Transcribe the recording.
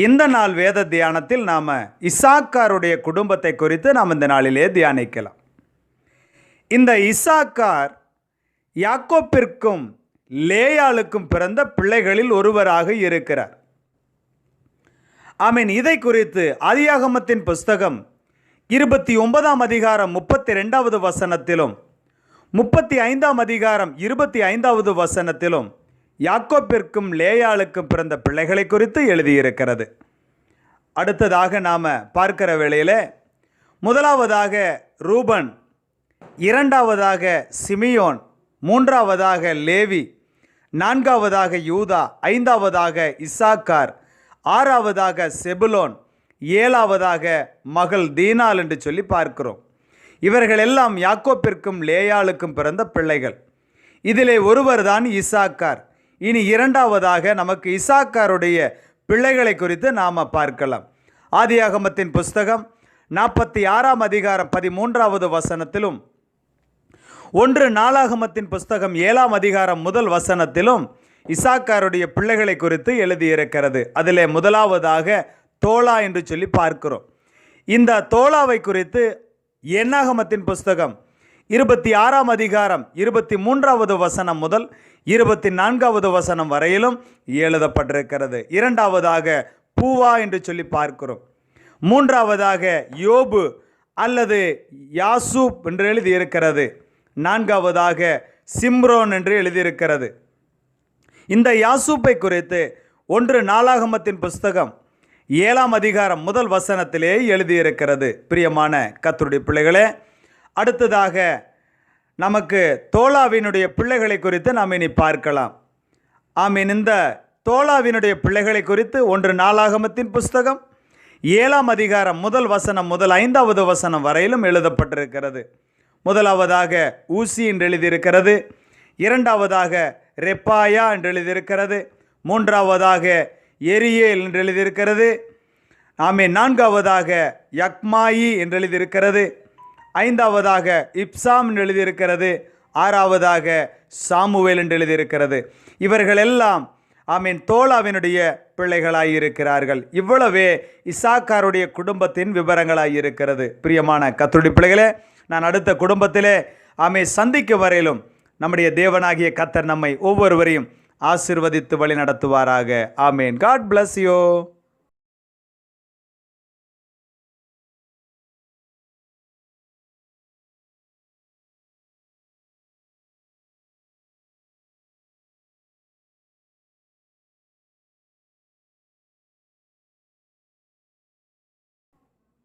இந்த நாள் வேத தியானத்தில் நாம் இசாக்காருடைய குடும்பத்தை குறித்து நாம் இந்த நாளிலே தியானிக்கலாம். இந்த இசாக்கார் யாக்கோப்பிற்கும் லேயாளுக்கும் பிறந்த பிள்ளைகளில் ஒருவராக இருக்கிறார். ஆமீன். இதை குறித்து ஆதியாகமத்தின் புஸ்தகம் 29ஆம் அதிகாரம் 32வது வசனத்திலும் 35ஆம் அதிகாரம் 25வது வசனத்திலும் யாக்கோப்பிற்கும் லேயாளுக்கும் பிறந்த பிள்ளைகளை குறித்து எழுதியிருக்கிறது. அடுத்ததாக நாம் பார்க்கிற வேளையில் முதலாவதாக ரூபன், இரண்டாவதாக சிமியோன், மூன்றாவதாக லேவி, நான்காவதாக யூதா, ஐந்தாவதாக இசாக்கார், ஆறாவதாக செபுலோன், ஏழாவதாக மகள் தீனாள் என்று சொல்லி பார்க்கிறோம். இவர்கள் எல்லாம் யாக்கோப்பிற்கும் லேயாளுக்கும் பிறந்த பிள்ளைகள். இதிலே ஒருவர் தான் இசாக்கார். இனி இரண்டாவதாக நமக்கு இசாக்காருடைய பிள்ளைகளை குறித்து நாம் பார்க்கலாம். ஆதியாகமத்தின் புஸ்தகம் 46ஆம் அதிகாரம் 13வது வசனத்திலும் 1 நாளாகமத்தின் புஸ்தகம் 7ஆம் அதிகாரம் 1 வசனத்திலும் இசாக்காருடைய பிள்ளைகளை குறித்து எழுதியிருக்கிறது. அதிலே முதலாவதாக தோலா என்று சொல்லி பார்க்கிறோம். இந்த தோலாவை குறித்து என்னாகமத்தின் புஸ்தகம் 26ஆம் அதிகாரம் 23வது வசனம் முதல் 24வது வசனம் வரையிலும் எழுதப்பட்டிருக்கிறது. இரண்டாவதாக பூவா என்று சொல்லி பார்க்கிறோம். மூன்றாவதாக யோபு அல்லது யாசூப் என்று எழுதியிருக்கிறது. நான்காவதாக சிம்ரோன் என்று எழுதியிருக்கிறது. இந்த யாசூப்பை குறித்து 1 நாளாகமத்தின் புஸ்தகம் 7ஆம் அதிகாரம் 1 வசனத்திலே எழுதியிருக்கிறது. பிரியமான கர்த்தருடைய பிள்ளைகளே, அடுத்ததாக நமக்கு தோலாவினுடைய பிள்ளைகளை குறித்து நாம் இனி பார்க்கலாம். ஆமீன். இந்த தோலாவினுடைய பிள்ளைகளை குறித்து 1 நாளாகமத்தின் புஸ்தகம் 7ஆம் அதிகாரம் 1 வசனம் முதல் 5வது வசனம் வரையிலும் எழுதப்பட்டிருக்கிறது. முதலாவதாக ஊசி என்று எழுதியிருக்கிறது. இரண்டாவதாக ரெப்பாயா என்று எழுதியிருக்கிறது. மூன்றாவதாக எரியேல் என்று எழுதியிருக்கிறது. ஆமீன். நான்காவதாக யக்மாயி என்று எழுதியிருக்கிறது. ஐந்தாவதாக இப்சாம் என்று எழுதியிருக்கிறது. ஆறாவதாக சாமுவேல் என்று எழுதியிருக்கிறது. இவர்கள் எல்லாம் ஆமீன் தோலாவினுடைய பிள்ளைகளாயிருக்கிறார்கள். இவ்வளவே இசாக்காருடைய குடும்பத்தின் விவரங்களாயிருக்கிறது. பிரியமான கர்த்தருடைய பிள்ளைகளே, நான் அடுத்த குடும்பத்திலே சந்திக்கும் வரையிலும் நம்முடைய தேவனாகிய கர்த்தர் நம்மை ஒவ்வொருவரையும் ஆசீர்வதித்து வழி நடத்துவாராக. ஆமேன். God bless you.